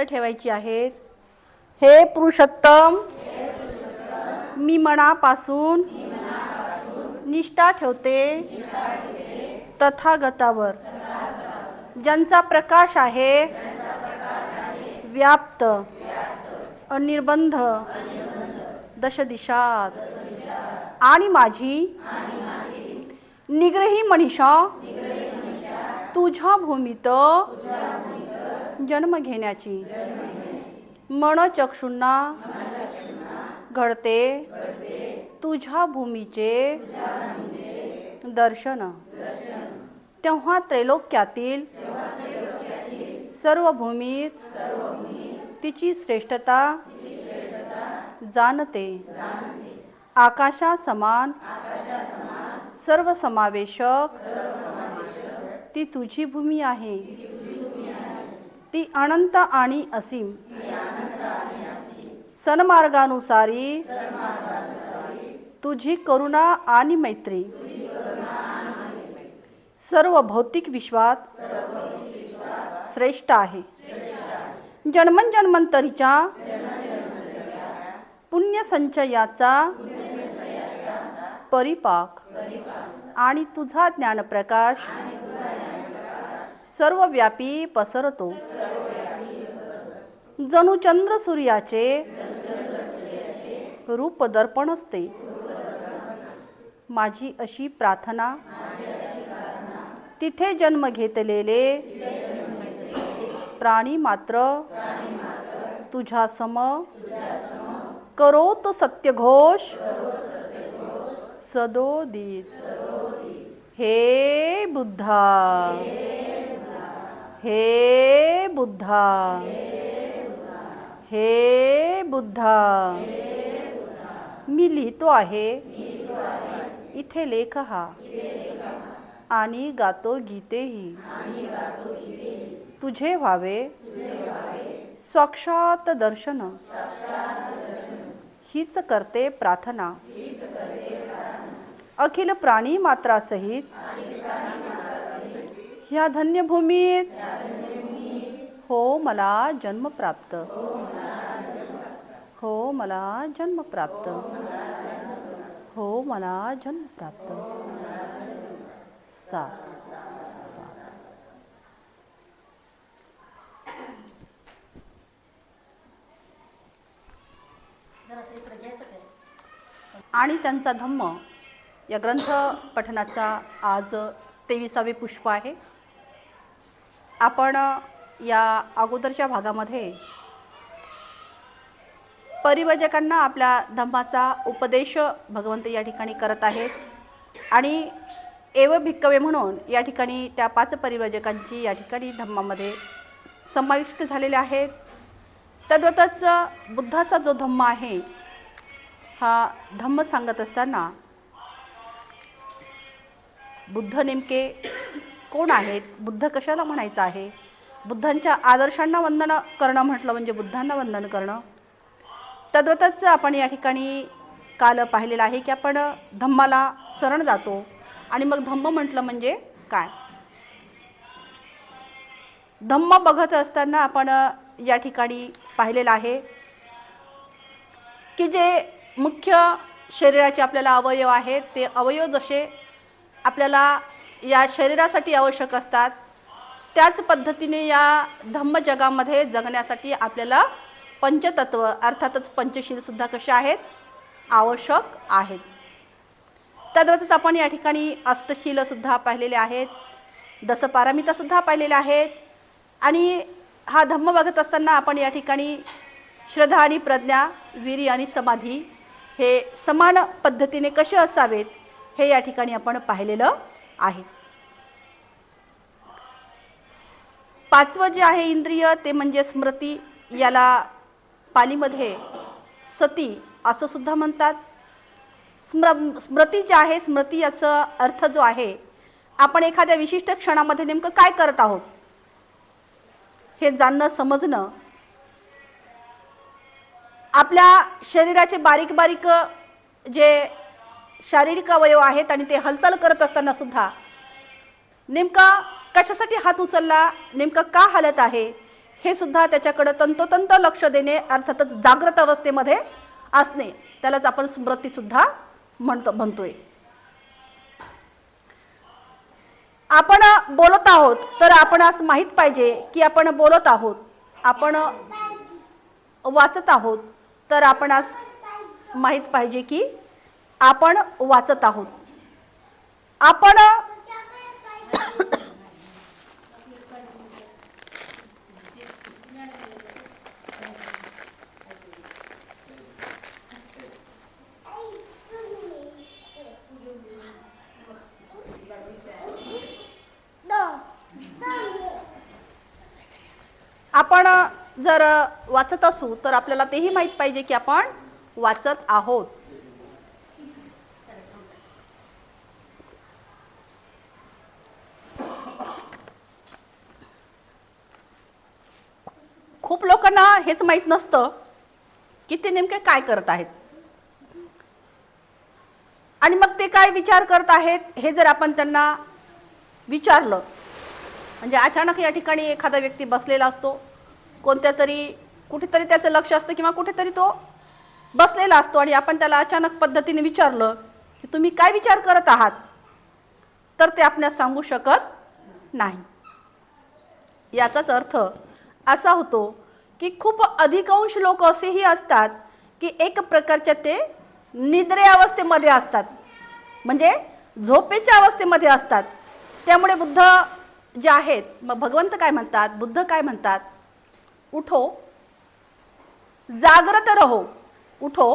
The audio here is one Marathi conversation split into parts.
ठेवायची आहेत. हे पुरुषोत्तम, मी मनापासून निष्ठा ठेवते तथागतावर, ज्यांचा प्रकाश आहे व्याप्त अनिर्बंध दशदिशात, आणि माझी निग्रही मनीषा तुझ्या भूमीत जन्म घेण्याची मनचक्षुंना घडते तुझ्या भूमीचे दर्शन. तेव्हा त्रैलोक्यातील सर्व भूमीत तिची श्रेष्ठता जाणते. आकाशा समान सर्व समावेशक ती तुझी भूमी आहे. ती अनंत आणि असीम सन्मार्गानुसारी तुझी करुणा आणि मैत्री सर्व भौतिक विश्वात श्रेष्ठ आहे. जन्मजन्मांतरीच्या पुण्यसंचयाचा परिपाक आणि तुझा ज्ञानप्रकाश सर्वव्यापी पसरतो. जणू चंद्र सूर्याचे रूप दर्पण असते. माझी अशी प्रार्थना तिथे जन्म घेतलेले प्राणी मात्र तुझ्या सम करोत सत्यघोष सदोदित. हे बुद्धा, हे बुद्धा, हे बुद्धा. मी लिहितो आहे इथे लेख हा, आणि गातो गीतेही. तुझे व्हावे साक्षात दर्शन, हीच करते प्रार्थना. अखिल प्राणी मात्रासहित ह्या धन्यभूमीत हो मला जन्म प्राप्त, हो मला जन्म प्राप्त, हो मला जन्म प्राप्त. 7 आणि त्यांचा धम्म या ग्रंथ पठणाचा आज 23वे पुष्प आहे. आपण या अगोदरच्या भागामध्ये परिव्रजकांना आपल्या धम्माचा उपदेश भगवंत या ठिकाणी करत आहेत, आणि एव भिक्कवे म्हणून या ठिकाणी त्या 5 परिव्रजकांची या ठिकाणी धम्मामध्ये समाविष्ट झालेले आहेत. तद्वतच बुद्धाचा जो धम्म आहे, हा धम्म सांगत असताना बुद्ध नेमके कोण आहेत, बुद्ध कशाला म्हणायचं आहे, बुद्धांच्या आदर्शांना वंदन करणं म्हटलं म्हणजे बुद्धांना वंदन करणं. तद्वतच आपण या ठिकाणी काल पाहिलेलं आहे की आपण धम्माला शरण जातो, आणि मग धम्म म्हटलं म्हणजे काय. धम्म बघत असताना आपण या ठिकाणी पाहिलेलं आहे की जे मुख्य शरीराचे आपल्याला अवयव आहेत, ते अवयव जसे आपल्याला या शरीरासाठी आवश्यक असतात, त्याच पद्धतीने या धम्म जगामध्ये जगण्यासाठी आपल्याला पंचतत्व अर्थातच पंचशीलसुद्धा कसे आहेत, आवश्यक आहेत. तद्वतच आपण या ठिकाणी अष्टशीलसुद्धा पाहिलेले आहेत, दशपारमितासुद्धा पाहिलेले आहेत. आणि हा धम्म बघत असताना आपण या ठिकाणी श्रद्धा आणि प्रज्ञा, वीर्य आणि समाधी हे समान पद्धतीने कसे असावेत हे या ठिकाणी आपण पाहिलेलं आहे. 5वं जे आहे इंद्रिय ते म्हणजे स्मृती. याला पालीमध्ये सती असं सुद्धा म्हणतात. स्मृती जी आहे, स्मृती याचा अर्थ जो आहे, आपण एखाद्या विशिष्ट क्षणामध्ये नेमकं काय करत आहोत हे जाणणं, समजणं. आपल्या शरीराचे बारीक बारीक जे शारीरिक अवयव आहेत आणि ते हालचाल करत असताना सुद्धा नेमका कशासाठी हात उचलला, नेमका का हालत आहे, हे सुद्धा त्याच्याकडे तंतोतंत लक्ष देणे, अर्थातच जागृत अवस्थेमध्ये असणे, त्यालाच आपण स्मृती सुद्धा म्हणतोय. आपण बोलत आहोत तर आपण असं माहीत पाहिजे की आपण बोलत आहोत. आपण वाचत आहोत तर आपण असं माहीत पाहिजे की आपण वाचत आहोत. आपण आपण जर वाचत असू तर आपल्याला तेही माहीत पाहिजे की आपण वाचत आहोत. खूप लोकांना हेच माहीत नसतं की ते नेमके काय करत आहेत आणि मग ते काय विचार करत आहेत हे जर आपण त्यांना विचारलं, म्हणजे अचानक या ठिकाणी एखादा व्यक्ती बसलेला असतो, कोणत्या तरी कुठेतरी त्याचं लक्ष असतं किंवा कुठेतरी तो बसलेला असतो आणि आपण त्याला अचानक पद्धतीने विचारलं की तुम्ही काय विचार करत आहात, तर ते आपल्याला सांगू शकत नाही. याचाच अर्थ असा होतो की खूप अधिकांश लोक असेही असतात की एक प्रकारच्या ते निद्रे अवस्थेमध्ये असतात, म्हणजे झोपेच्या अवस्थेमध्ये असतात. त्यामुळे बुद्ध जे आहेत, मग भगवंत काय म्हणतात, बुद्ध काय म्हणतात, उठो जागृत रहो, उठो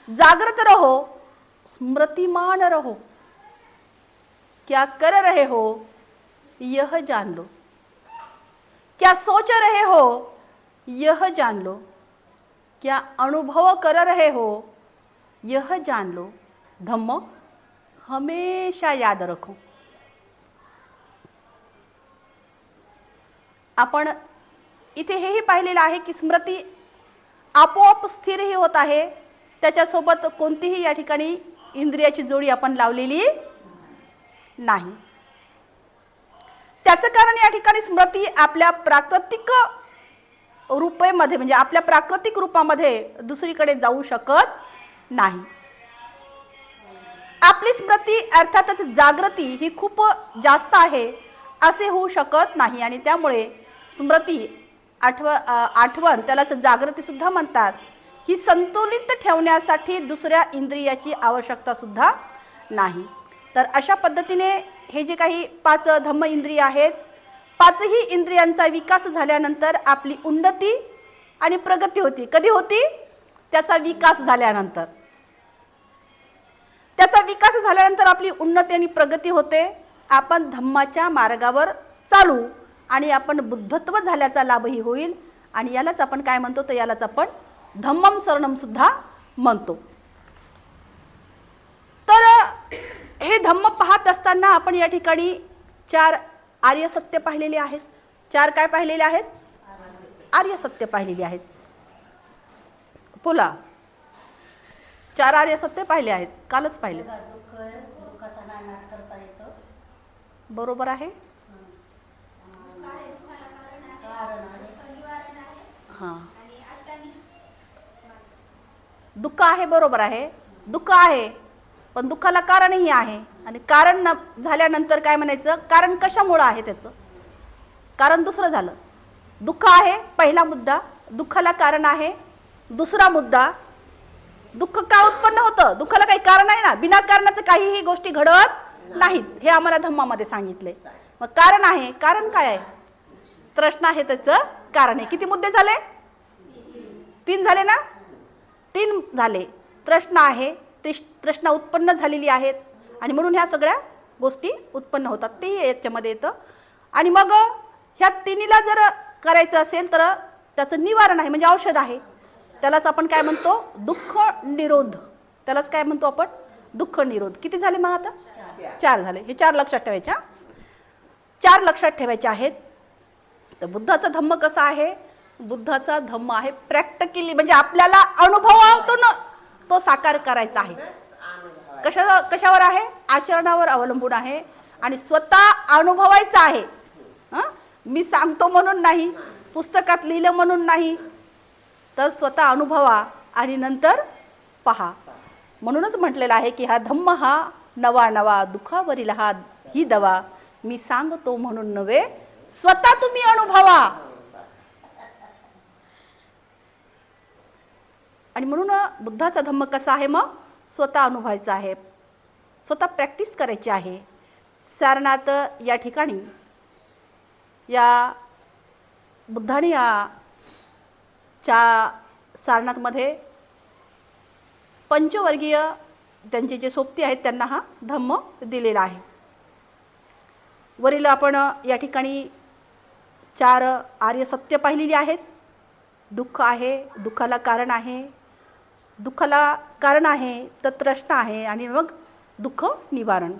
जागृत रहो, स्मृतिमान रहो, क्या कर रहे हो यह जान लो, क्या सोच रहे हो यह जान लो, क्या अनुभव कर रहे हो यह जान लो, धम्म हमेशा याद रखो. आपण इथे हेही पाहिलेलं आहे की स्मृती आपोआप स्थिरही होत आहे, त्याच्यासोबत कोणतीही या ठिकाणी इंद्रियाची जोडी आपण लावलेली नाही. त्याचं कारण या ठिकाणी स्मृती आपल्या प्राकृतिक रूपामध्ये, म्हणजे आपल्या प्राकृतिक रूपामध्ये दुसरीकडे जाऊ शकत नाही. आपली स्मृती अर्थातच जागृती ही खूप जास्त आहे असे होऊ शकत नाही आणि त्यामुळे स्मृती आठवण त्यालाच जागृती सुद्धा म्हणतात, ही संतुलित ठेवण्यासाठी दुसऱ्या इंद्रियाची आवश्यकता सुद्धा नाही. तर अशा पद्धतीने हे जे काही 5 धम्म इंद्रिय आहेत, 5ही इंद्रियांचा विकास झाल्यानंतर आपली उन्नती आणि प्रगती होती. कधी होती? त्याचा विकास झाल्यानंतर. त्याचा विकास झाल्यानंतर आपली उन्नती आणि प्रगती होते. आपण धम्माच्या मार्गावर चालू आणि आपण बुद्धत्व झाल्याचा लाभही होईल आणि यालाच आपण काय म्हणतो, तर यालाच आपण धम्मम शरणम सुद्धा म्हणतो. तर हे धम्म पाहत असताना आपण या ठिकाणी 4 आर्य सत्य पाहिलेले आहेत. 4 काय पाहिलेले आहेत? आर्य सत्य पाहिलेली आहेत. बोला, 4 आर्य सत्य पाहिले आहेत, कालच पाहिले. दुःखाचा नाश करता येतो. बरोबर आहे. हां, दुःख आहे, बरोबर आहे, दुःख आहे, पण दुःखाला कारणही आहे आणि कारण झाल्यानंतर काय म्हणायचं, कारण कशामुळं आहे, त्याचं कारण दुसरं झालं. दुःख आहे पहिला मुद्दा, दुःखाला कारण आहे दुसरा मुद्दा. दुःख का उत्पन्न होतं? दुःखाला काही कारण आहे ना, बिना कारणाचं काहीही गोष्टी घडत नाहीत, हे आम्हाला धम्मामध्ये सांगितले. मग कारण आहे, कारण काय आहे? तृष्णा आहे त्याचं कारण आहे. किती मुद्दे झाले? 3 झाले ना, 3 झाले. तृष्णा आहे, तृष्णा उत्पन्न झालेली आहेत आणि म्हणून ह्या सगळ्या गोष्टी उत्पन्न होतात, तेही याच्यामध्ये येतं. आणि मग ह्या तिन्हीला जर करायचं असेल तर त्याचं निवारण आहे, म्हणजे औषध आहे. त्यालाच आपण काय म्हणतो? दुःख निरोध. त्यालाच काय म्हणतो आपण? दुःख निरोध. किती झाले मग आता? 4 झाले. हे 4 लक्षात ठेवायच्या, 4 लक्षात ठेवायचे आहेत. तर बुद्धाचा धम्म कसा आहे? बुद्धाचा धम्म आहे प्रॅक्टिकली, म्हणजे आपल्याला अनुभव होतो ना, तो साकार करायचा आहे. कशावर आहे? आचरणावर अवलंबून आहे आणि स्वतः अनुभवायचा आहे. मी सांगतो म्हणून नाही, पुस्तकात लिहिलं म्हणून नाही, तर स्वतः अनुभवा आणि नंतर पहा. म्हणूनच म्हटलेलं आहे की हा धम्म हा नवा नवा, दुखावरील हा ही दवा, मी सांगतो म्हणून नव्हे, स्वतः तुम्ही अनुभवा. आणि म्हणून बुद्धाचा धम्म कसा आहे? मग स्वतः अनुभवायचा आहे, स्वतः प्रॅक्टिस करायची आहे. सारनाथ या ठिकाणी या बुद्धाने सारनाथमध्ये पंचवर्गीय त्यांचे जे सोबती आहेत त्यांना हा धम्म दिलेला आहे. वरील आपण या ठिकाणी 4 आर्य सत्य पाहिलेली आहेत. दुःख आहे, दुःखाला कारण आहे, दुःखाला कारण आहे तर तृष्णा आहे, आणि मग दुःख निवारण.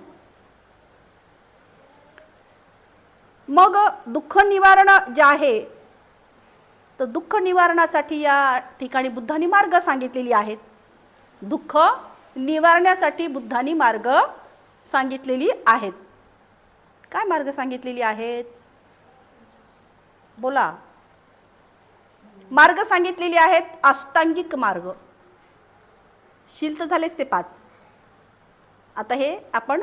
मग दुःख निवारण जे आहे, तर दुःख निवारणासाठी या ठिकाणी बुद्धांनी मार्ग सांगितलेली आहेत. दुःख निवारण्यासाठी बुद्धांनी मार्ग सांगितलेली आहेत. काय मार्ग सांगितलेली आहेत? बोला. मार्ग सांगितलेली आहेत अष्टांगिक मार्ग. शील तर झालेच ते 5. आता हे आपण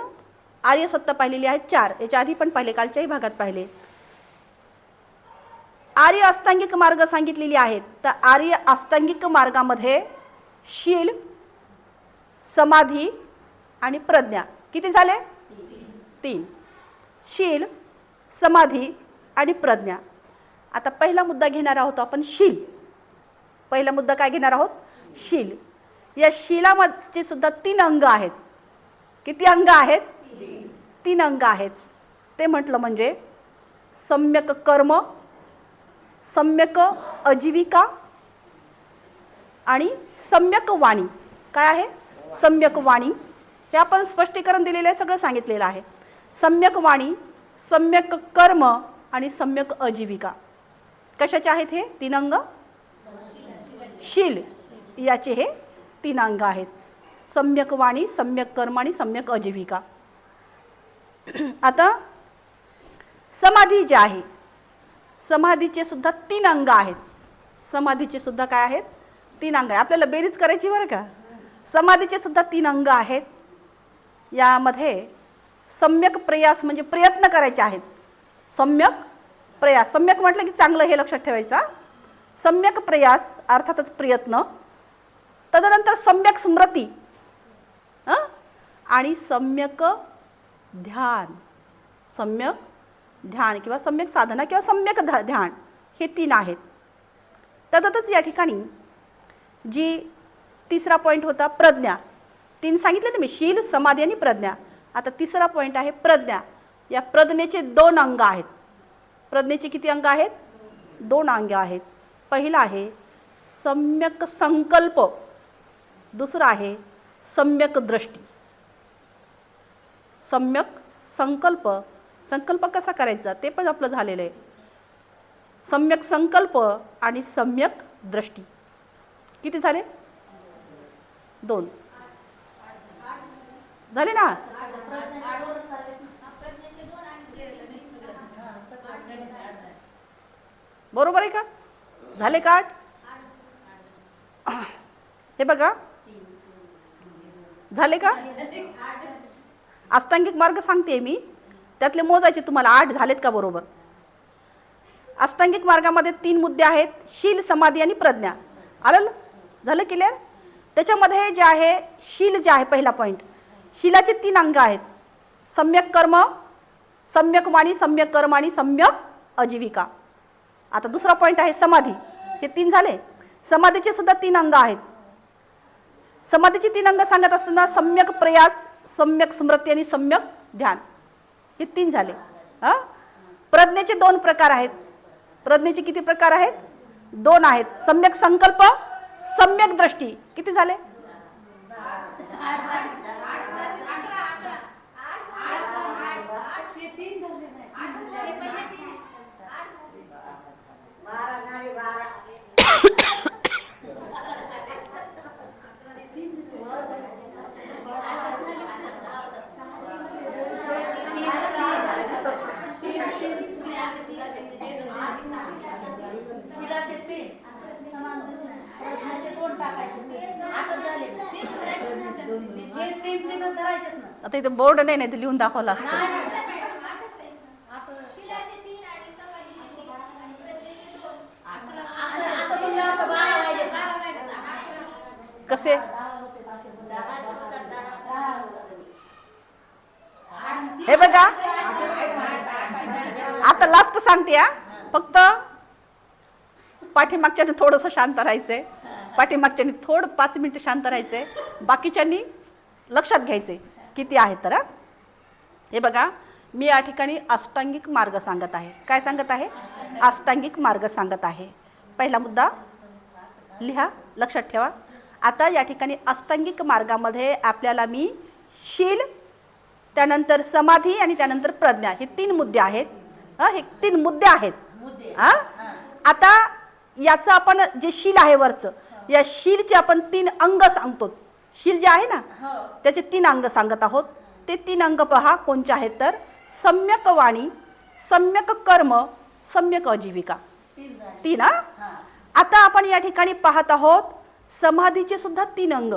आर्य सत्य पाहिलेली आहेत 4. याच्या आधी पण पाहिले, कालच्याही भागात पाहिले. आर्य अष्टांगिक मार्ग सांगितलेली आहेत. तर आर्य अष्टांगिक मार्गामध्ये शील, समाधी आणि प्रज्ञा किती झाले? 3. शील, समाधी आणि प्रज्ञा. आता पहिला मुद्दा घेणार आहोत आपण शील. पहिला मुद्दा काय घेणार आहोत? शील. या शीलामध्ये सुद्धा 3 अंग आहेत. किती अंग आहेत? 3 अंग आहेत. ते म्हटलं म्हणजे सम्यक कर्म, सम्यक आजीविका आणि सम्यक वाणी. काय आहे? सम्यक वाणी. हे आपण स्पष्टीकरण दिलेलं आहे, सगळं सांगितलेलं आहे. सम्यक वाणी, सम्यक कर्म आणि सम्यक आजीविका. कशाचे आहेत हे 3 अंग? शील याचे हे 3 अंग आहेत. सम्यक वाणी, सम्यक कर्म आणि सम्यक आजीविका. आता समाधी जे आहे, समाधीचे सुद्धा 3 अंग आहेत. समाधीचे सुद्धा काय आहेत? 3 अंग आहे. आपल्याला बेरीज करायची बरं का. समाधीचे सुद्धा 3 अंग आहेत. यामध्ये सम्यक प्रयास म्हणजे प्रयत्न करायचे आहेत. सम्यक प्रयास, सम्यक म्हटलं की चांगलं, हे लक्षात ठेवायचं. सम्यक प्रयास अर्थातच प्रयत्न. तदनंतर सम्यक स्मृती आणि सम्यक ध्यान. सम्यक ध्यान किंवा सम्यक साधना किंवा सम्यक ध्यान, हे 3 आहेत. तदतच या ठिकाणी जी तिसरा पॉईंट होता प्रज्ञा. 3 सांगितले ना मी, शील, समाधी आणि प्रज्ञा. आता तिसरा पॉईंट आहे प्रज्ञा. या प्रज्ञेचे 2 अंग आहेत. प्रज्ञेचे किती अंग आहेत? 2 अंग आहेत. पहिला आहे सम्यक संकल्प, दुसरा आहे सम्यक दृष्टी. सम्यक संकल्प, संकल्प कसा करायचा ते पण आपलं झालेलं आहे. सम्यक संकल्प आणि सम्यक दृष्टी किती झाले? 2 झाले ना. बरोबर आहे का? झाले का 8? हे बघा, झाले का? अष्टांगिक मार्ग सांगते मी, त्यातले मोजायचे तुम्हाला 8 झालेत का बरोबर. अष्टांगिक मार्गामध्ये 3 मुद्दे आहेत, शील, समाधी आणि प्रज्ञा. आलं? झालं क्लिअर? त्याच्यामध्ये जे आहे शील जे आहे पहिला पॉईंट, शीलाचे 3 अंग आहेत. सम्यक कर्म, सम्यक वाणी, सम्यक कर्म आणि सम्यक आजीविका. आता दुसरा पॉईंट आहे समाधी. हे 3 झाले. समाधीचे सुद्धा 3 अंग आहेत. समाधीचे 3 अंग सांगत असताना सम्यक प्रयास, सम्यक स्मृती आणि सम्यक ध्यान, हे 3 झाले. प्रज्ञेचे 2 प्रकार आहेत. प्रज्ञेचे किती प्रकार आहेत? 2 आहेत. सम्यक संकल्प, सम्यक दृष्टी. किती झाले? आता झाले हे तीन करायचे ना. आता इथे बोर्ड नाही, नाही तर लिहून दाखवला असतं. आता असं म्हणलं तर 12 वाजले. कसे हे बघा, आता लास्ट सांगते हा. फक्त पाठीमागच्याने थोडंसं शांत राहायचंय, पाठीमागच्यानी थोडं 5 मिनिटं शांत राहायचंय, बाकीच्यांनी लक्षात घ्यायचे किती आहेत तर. हे बघा, मी या ठिकाणी अष्टांगिक मार्ग सांगत आहे. काय सांगत आहे? अष्टांगिक मार्ग सांगत आहे. पहिला मुद्दा लिहा, लक्षात ठेवा. आता या ठिकाणी अष्टांगिक मार्गामध्ये आपल्याला मी शील, त्यानंतर समाधी आणि त्यानंतर प्रज्ञा हे 3 मुद्दे आहेत. हे 3 मुद्दे आहेत. आता याचं आपण जे शील आहे वरचं, या शीलचे आपण 3 अंग सांगतो. शील जे आहे ना त्याचे 3 अंग सांगत आहोत. ते 3 अंग पहा कोणते आहेत तर सम्यक वाणी, सम्यक कर्म, सम्यक आजीविका. 3. आता आपण या ठिकाणी पाहत आहोत समाधीचे सुद्धा 3 अंग.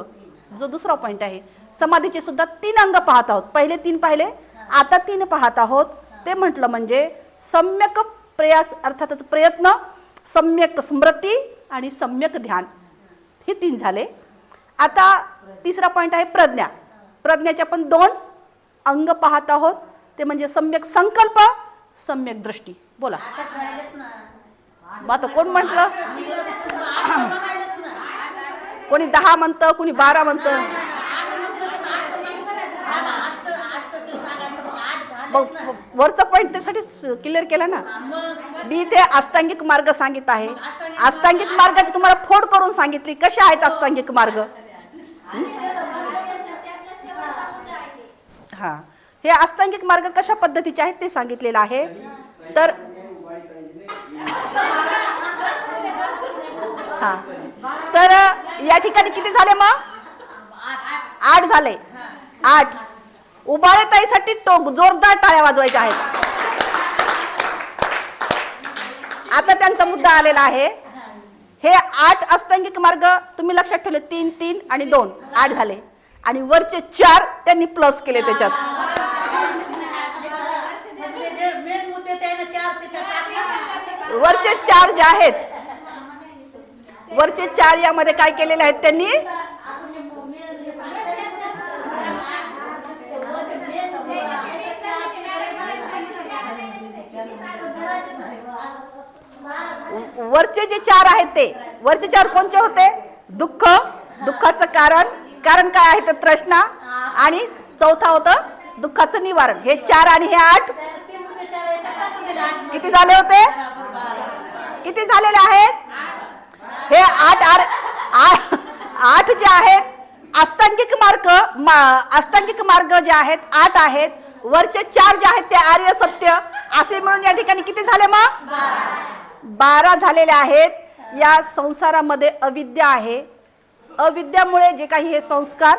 जो दुसरा पॉइंट आहे, समाधीचे सुद्धा 3 अंग पाहत आहोत. पहिले 3 पाहिले, आता 3 पाहत आहोत. ते म्हटलं म्हणजे सम्यक प्रयास अर्थातच प्रयत्न, सम्यक स्मृती आणि सम्यक ध्यान. हे 3 झाले. आता तिसरा पॉइंट आहे प्रज्ञा. प्रज्ञाचे आपण 2 अंग पाहत आहोत. ते म्हणजे सम्यक संकल्प, सम्यक दृष्टी. बोला मग आता कोण म्हटलं? कोणी 10 म्हणतं, कोणी 12 म्हणतं. वरचा पॉइंट त्यासाठी क्लिअर केला ना. मी ते अष्टांगिक मार्ग सांगित आहे. अष्टांगिक मार्गाची तुम्हाला फोड करून सांगितली. कसे आहेत अष्टांगिक मार्ग? हा, हे अष्टांगिक मार्ग कशा पद्धतीचे आहेत ते सांगितलेलं आहे. तर हा, तर या ठिकाणी किती झाले मग? 8 झाले. 8. उबाळे ताईसाठी जोरदार टाळ्या वाजवायच्या आहेत. आता त्यांचा मुद्दा आलेला आहे. हे 8 अष्टांगिक मार्ग तुम्ही लक्षात ठेवले. 3 3 आणि 2 8 झाले. आणि वरचे 4 त्यांनी प्लस केले त्याच्यात. वरचे 4 जे आहेत, वरचे 4 यामध्ये काय केलेले आहेत त्यांनी? वरचे जे 4 आहेत ते वरचे 4 कोणते होते? दुःख, दुःखाचं कारण, कारण काय आहे तर तृष्णा, आणि चौथा होतं दुःखाचं निवारण. हे 4 आणि हे 8 किती झाले होते? किती झालेले आहेत? हे 8 जे आहेत अष्टांगिक मार्ग, अष्टांगिक मार्ग जे आहेत 8 आहेत. वरचे 4 जे आहेत ते आर्य सत्य असे मिळून या ठिकाणी किती झाले मग? 12 झालेले आहेत. या संसारामध्ये अविद्या आहे. अविद्यामुळे जे काही हे संस्कार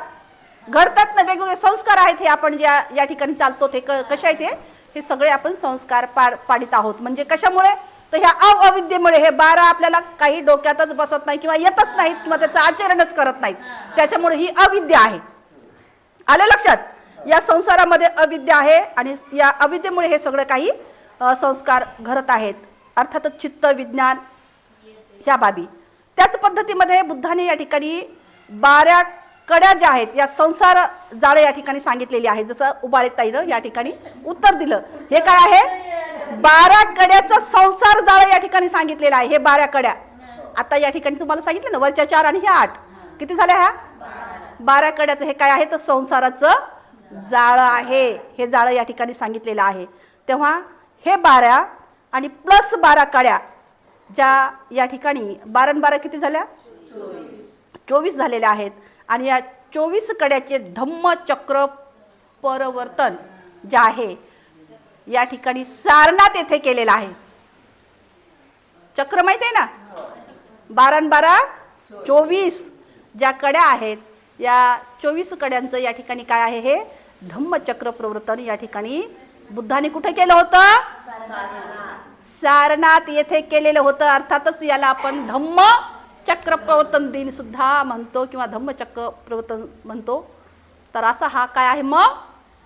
घडतात ना, वेगवेगळे संस्कार आहेत. हे आपण ज्या या ठिकाणी चालतो ते कशा आहेत? हे सगळे आपण संस्कार पाडित आहोत. म्हणजे कशामुळे? तर ह्या अविद्येमुळे हे 12 आपल्याला काही डोक्यातच बसत नाही किंवा येतच नाहीत किंवा त्याचं आचरणच करत नाहीत. त्याच्यामुळे ही अविद्या आहे. आलं लक्षात? या संसारामध्ये अविद्या आहे आणि या अविद्येमुळे हे सगळं काही संस्कार घडत आहेत. अर्थातच चित्त, विज्ञान ह्या बाबी. त्याच पद्धतीमध्ये बुद्धाने या ठिकाणी 12 कड्या ज्या आहेत या संसार जाळे या ठिकाणी सांगितलेली आहे. जसं उबाळे ताईनं या ठिकाणी उत्तर दिलं. हे काय आहे? 12 कड्याचं संसार जाळं या ठिकाणी सांगितलेलं आहे. हे 12 कड्या आता या ठिकाणी तुम्हाला सांगितलं ना, वरच्या 4 आणि ह्या 8 किती झाल्या? ह्या 12 कड्याचं हे काय आहे तर संसाराचं जाळं आहे. हे जाळं या ठिकाणी सांगितलेलं आहे. तेव्हा हे 12 आणि प्लस 12 कड्या ज्या या ठिकाणी 12 आणि 12 किती झाल्या? 24 झालेल्या आहेत. आणि या 24 कड्याचे धम्मचक्र परिवर्तन जे आहे या ठिकाणी सारनाथ येथे केलेलं आहे. चक्र माहिती आहे ना? 12 आणि 12 24 ज्या कड्या आहेत या 24 कड्यांचं या ठिकाणी काय आहे? हे धम्मचक्र प्रवर्तन या ठिकाणी बुद्धाने कुठे केलं होतं? सारनाथ येथे केलेलं होतं. अर्थातच याला आपण धम्मचक्र धम्मचक्र प्रवर्तन दिन सुद्धा म्हणतो किंवा धम्मचक्र प्रवर्तन म्हणतो. तर असा हा काय आहे मग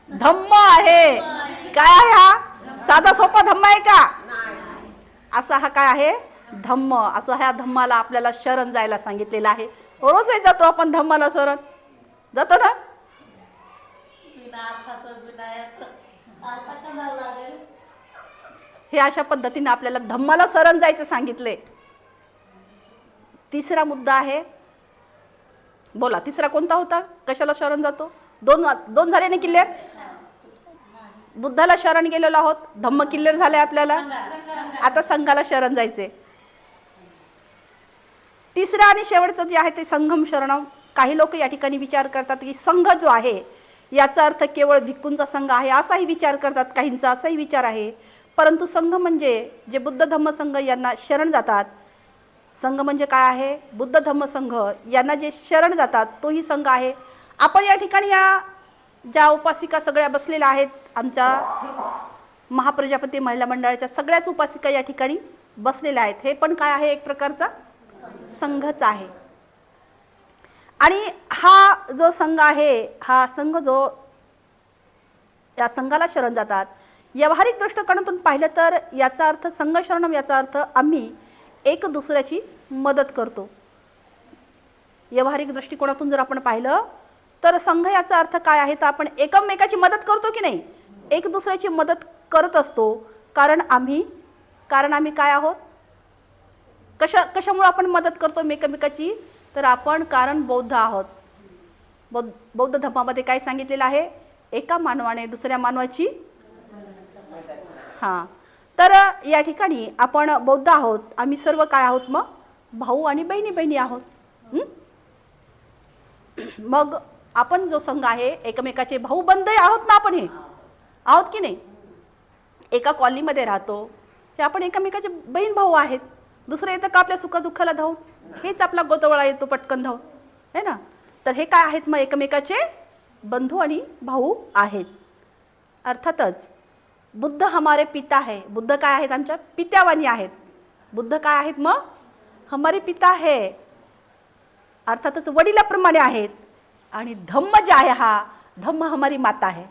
धम्म आहे. काय आहे हा साधा सोपा धम्म आहे का? असा हा काय आहे धम्म. असं ह्या धम्माला आपल्याला शरण जायला सांगितलेलं आहे. रोजही जातो आपण धम्माला शरण जातो ना. बिना अर्थाचं बिनायाचं अर्थ करावं लागेल. हे अशा पद्धतीने आपल्याला धम्माला शरण जायचं सांगितले. तिसरा मुद्दा आहे, बोला तिसरा कोणता होता? कशाला शरण जातो? दोन झाले ना क्लिअर. बुद्धाला शरण गेलेलो आहोत, धम्म क्लिअर झाले आपल्याला. आता संघाला शरण जायचे. तिसरा आणि शेवटचं जे आहे ते संघम शरणम. काही लोक या ठिकाणी विचार करतात की संघ जो आहे याचा अर्थ केवळ भिक्खूंचा संघ आहे असाही विचार करतात, काहींचा असाही विचार आहे. परंतु संघ म्हणजे जे बुद्ध धम्म संघ यांना शरण जातात, संघ म्हणजे काय आहे? बुद्ध धम्म संघ यांना जे शरण जातात तोही संघ आहे. आपण या ठिकाणी या ज्या उपासिका सगळ्या बसलेल्या आहेत, आमच्या महाप्रजापती महिला मंडळाच्या सगळ्याच उपासिका या ठिकाणी बसलेल्या आहेत. हे पण काय आहे? एक प्रकारचा संघच आहे. आणि हा जो संघ आहे, हा संघ जो त्या संघाला शरण जातात, व्यावहारिक दृष्टिकोनातून पाहिलं तर याचा अर्थ संघ शरणम, याचा अर्थ आम्ही एक दुसऱ्याची मदत करतो. व्यावहारिक दृष्टिकोनातून जर आपण पाहिलं तर संघ याचा अर्थ काय आहे? तर आपण एकमेकाची मदत करतो की नाही, एक दुसऱ्याची मदत करत असतो. कारण आम्ही काय आहोत? कशामुळे आपण मदत करतो एकमेकाची? तर आपण कारण बौद्ध आहोत. बौद्ध धर्मामध्ये काय सांगितलेलं आहे? एका मानवाने दुसऱ्या मानवाची तर या ठिकाणी आपण बौद्ध आहोत. आम्ही सर्व काय आहोत? मग भाऊ आणि बहिणी आहोत. मग आपण जो संघ आहे एकमेकाचे भाऊ बंधही आहोत ना. आपण हे आहोत की नाही? एका कॉलनीमध्ये राहतो, हे आपण एकमेकाचे बहीण भाऊ आहेत. दुसरं येतं का आपल्या सुखदुःखाला धावून? हेच आपला गोतवळा येतो पटकन धावून, है ना. तर हे काय आहेत? मग एकमेकाचे बंधू आणि भाऊ आहेत. अर्थातच बुद्ध हमारे पिता है. बुद्ध काय आहेत? आमच्या पित्यावानी आहेत. बुद्ध काय आहेत? मग हमारे पिता है, अर्थातच वडिलाप्रमाणे आहेत. आणि धम्म जे आहे, हा धम्म हमारी माता है.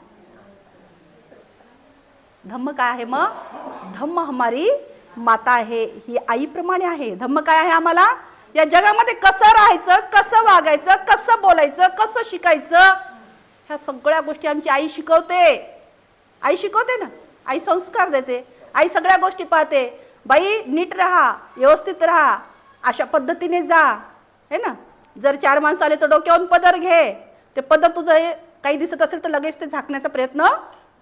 धम्म काय आहे? मग धम्म हमारी माता आहे, ही आईप्रमाणे आहे. धम्म काय आहे? आम्हाला या जगामध्ये कसं राहायचं, कसं वागायचं, कसं बोलायचं, कसं शिकायचं, ह्या सगळ्या गोष्टी आमची आई शिकवते. आई शिकवते ना, आई संस्कार देते, आई सगळ्या गोष्टी पाहते. बाई नीट राहा, व्यवस्थित राहा, अशा पद्धतीने जा, है ना. जर 4 माणसं आले तर डोक्यावरून पदर घे. ते पदर तुझं हे काही दिसत असेल तर लगेच ते झाकण्याचा प्रयत्न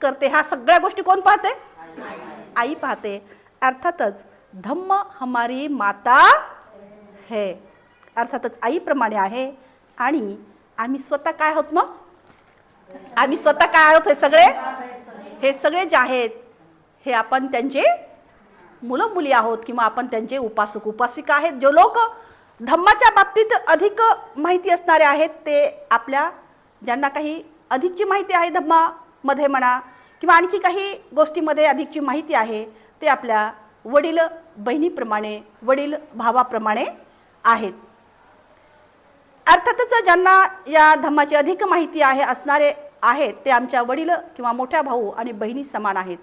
करते. ह्या सगळ्या गोष्टी कोण पाहते? आई पाहते. अर्थातच धम्म हमारी माता है, अर्थातच आईप्रमाणे आहे. आणि आम्ही स्वतः काय आहोत? मग आम्ही स्वतः काय आहोत? हे सगळे जे आहेत हे आपण त्यांचे मुलं मुली आहोत किंवा आपण त्यांचे उपासक उपासिका आहेत. जो लोक धम्माच्या बाबतीत अधिक माहिती असणारे आहेत, ते आपल्या ज्यांना काही अधिकची माहिती आहे धम्मामध्ये म्हणा किंवा आणखी काही गोष्टीमध्ये अधिकची माहिती आहे, ते आपल्या वडील बहिणीप्रमाणे, वडील भावाप्रमाणे आहेत. अर्थातच ज्यांना या धम्माची अधिक माहिती आहे असणारे आहेत, ते आमच्या वडील किंवा मोठ्या भाऊ आणि बहिणी समान आहेत.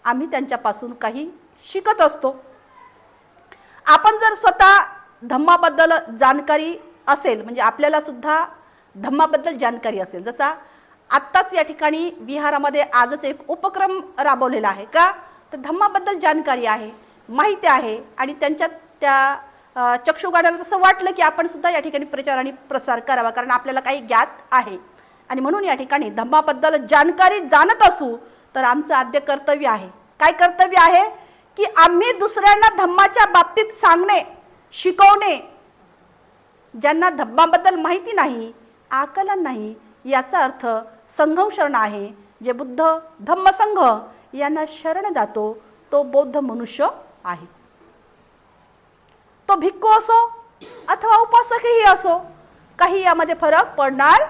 आम्ही त्यांच्यापासून काही शिकत असतो. आपण जर स्वतः धम्माबद्दल जाणकारी असेल, म्हणजे आपल्याला सुद्धा धम्माबद्दल जाणकारी असेल, जसा आत्ताच या ठिकाणी विहारामध्ये आजच एक उपक्रम राबवलेला आहे का, तर धम्माबद्दल जाणकारी आहे, माहिती आहे. आणि त्यांच्यात त्या चक्षुगाड्याला तसं वाटलं की आपण सुद्धा या ठिकाणी प्रचार आणि प्रसार करावा, कारण आपल्याला काही ज्ञात आहे. आणि म्हणून या ठिकाणी धम्माबद्दल जाणकारी जाणत असू तर आमचं आद्य कर्तव्य आहे. काय कर्तव्य आहे? की आम्ही दुसऱ्यांना धम्माच्या बाबतीत सांगणे, शिकवणे. ज्यांना धम्माबद्दल माहिती नाही, आकलन नाही, याचा अर्थ संघम शरण आहे. जे बुद्ध धम्म संघ यांना शरण जातो तो बौद्ध मनुष्य आहे. तो भिक्खू असो अथवा उपासकही असो, काही यामध्ये फरक पडणार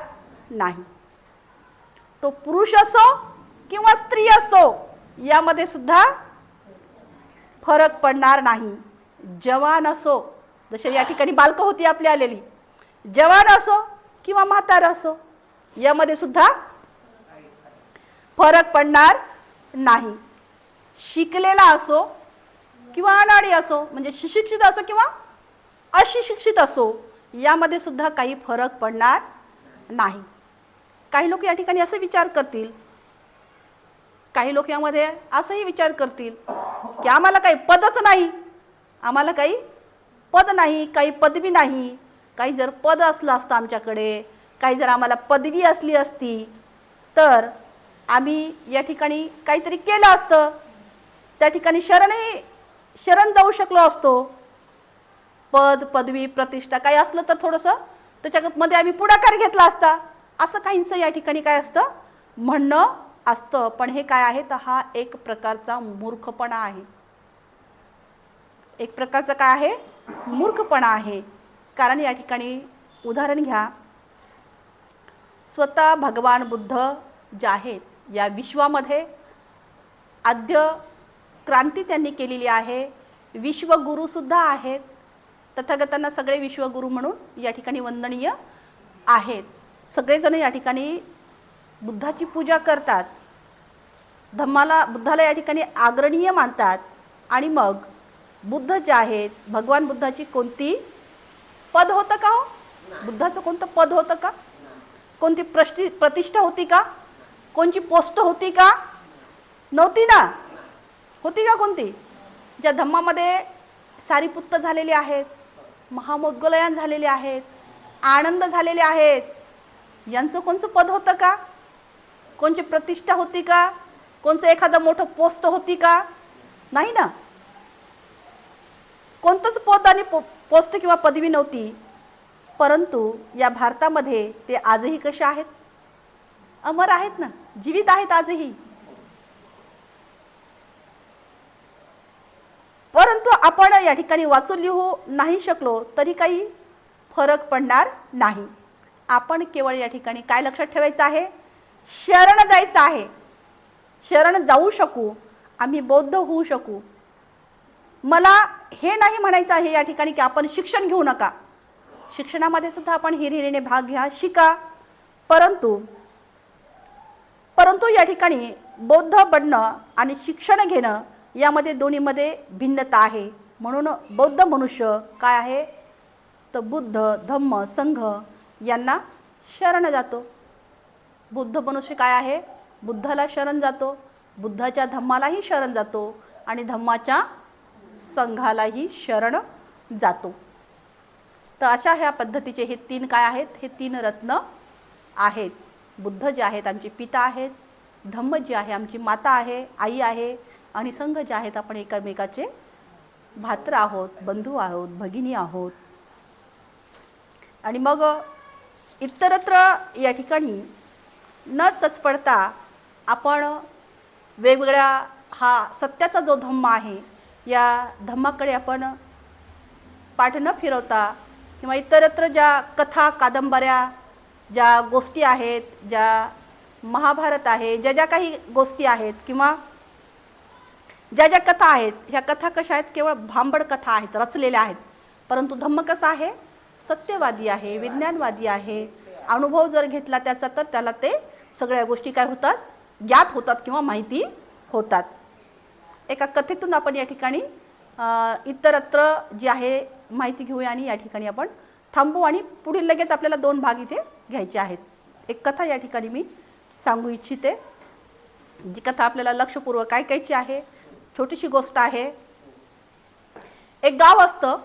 नाही. तो पुरुष असो किंवा स्त्री असो, यामध्ये सुद्धा फरक पडणार नाही. जवान असो जसे या ठिकाणी बालकं होती आपली आलेली, जवान असो किंवा म्हातारा असो, यामध्ये सुद्धा फरक पडणार नाही. शिकलेला असो किंवा अनाडी असो, म्हणजे सुशिक्षित असो किंवा अशिक्षित असो, यामध्ये सुद्धा काही फरक पडणार नाही. काही लोक या ठिकाणी असे विचार करतील, काही लोक यामध्ये असंही विचार करतील की आम्हाला काही पदच नाही, आम्हाला काही पद नाही, काही पदवी नाही. काही जर पद असलं असतं आमच्याकडे, काही जर आम्हाला पदवी असली असती तर आम्ही या ठिकाणी काहीतरी केलं असतं, त्या ठिकाणी शरण जाऊ शकलो असतो. पद, पदवी, प्रतिष्ठा काही असलं तर थोडंसं त्याच्यामध्ये आम्ही पुढाकार घेतला असता, असं काहींचं या ठिकाणी काय असतं, म्हणणं असतं. पण हे काय आहे, तर हा एक प्रकारचा मूर्खपणा आहे. एक प्रकारचा काय आहे, मूर्खपणा आहे. कारण या ठिकाणी उदाहरण घ्या, स्वतः भगवान बुद्ध जे आहेत या विश्वामध्ये आद्य क्रांती त्यांनी केलेली आहे. विश्वगुरूसुद्धा आहेत. तथागतांना सगळे विश्वगुरू म्हणून या ठिकाणी वंदनीय आहेत. सगळेजण या ठिकाणी बुद्धाची पूजा करतात, बुद्धाला या ठिकाणी आदरणीय मानतात. आणि मग बुद्ध जे आहेत, भगवान बुद्धाची कोणती पद होतं का हो? बुद्धाचं कोणतं पद होतं का? कोणती प्रतिष्ठा होती का? कोणची पोस्ट होती का? नव्हती ना. होती का कोणती? ज्या धम्मामध्ये सारीपुत्त झालेले आहेत, महामोद्गलयान झालेले आहेत, आनंद झालेले आहेत, यांचं कोणचं पद होतं का? कोणची प्रतिष्ठा होती का? कोणचं एखादं मोठं पोस्ट होती का? नाही ना. कोणतंच पद आणि पोस्ट किंवा पदवी नव्हती. परंतु या भारतामध्ये ते आजही कसे आहेत? अमर आहेत ना, जीवित आहेत आजही. परंतु आपण या ठिकाणी वाचून लिहू नाही शकलो तरी काही फरक पडणार नाही. आपण केवळ या ठिकाणी काय लक्षात ठेवायचं आहे, शरण जायचं आहे. शरण जाऊ शकू, आम्ही बौद्ध होऊ शकू. मला हे नाही म्हणायचं आहे या ठिकाणी की आपण शिक्षण घेऊ नका. शिक्षणामध्ये सुद्धा आपण हिरिरीने भाग घ्या, शिका. परंतु या ठिकाणी बौद्ध बनणं आणि शिक्षण घेणं यामध्ये दोन्हीमध्ये भिन्नता आहे. म्हणून बौद्ध मनुष्य काय आहे, तर बुद्ध, धम्म, संघ यांना शरण जातो. बुद्ध मनुष्य काय आहे, बुद्धाला शरण जातो, बुद्धाच्या धम्मालाही शरण जातो आणि धम्माच्या संघालाही शरण जातो. तर अशा ह्या पद्धतीचे हे तीन काय आहेत, हे तीन रत्न आहेत. बुद्ध जे आहेत आमचे पिता आहेत, धम्म जे आहे आमची माता आहे, आई आहे, आणि संघ जे आहेत आपण एकमेकाचे भात्र आहोत, बंधू आहोत, भगिनी आहोत. आणि मग इतरत्र या ठिकाणी न चचपडता आपण वेगवेगळ्या हा सत्याचा जो धम्म आहे या धम्माकडे आपण पाठ न फिरवता किंवा इतरत्र ज्या कथा, कादंबऱ्या, ज्या गोष्टी आहेत, ज्या महाभारत आहे, ज्या काही गोष्टी आहेत किंवा ज्या कथा आहेत, ह्या कथा कशा आहेत, केवळ भांबड कथा आहेत, रचलेल्या आहेत. परंतु धम्म कसा आहे, सत्यवादी आहे, विज्ञानवादी आहे. अनुभव जर घेतला त्याचा तर त्याला ते सगळ्या गोष्टी काय होतात, ज्ञात होतात किंवा माहिती होतात. एका कथेतून आपण या ठिकाणी इतरत्र जी आहे माहिती घेऊया आणि या ठिकाणी आपण थांबू आणि पुढील लगेच आपल्याला 2 भाग इथे घ्यायचे आहेत. एक कथा या ठिकाणी मी सांगू इच्छिते, जी कथा आपल्याला लक्षपूर्वक ऐकायची आहे. छोटीशी गोष्ट आहे. एक गाव असतं,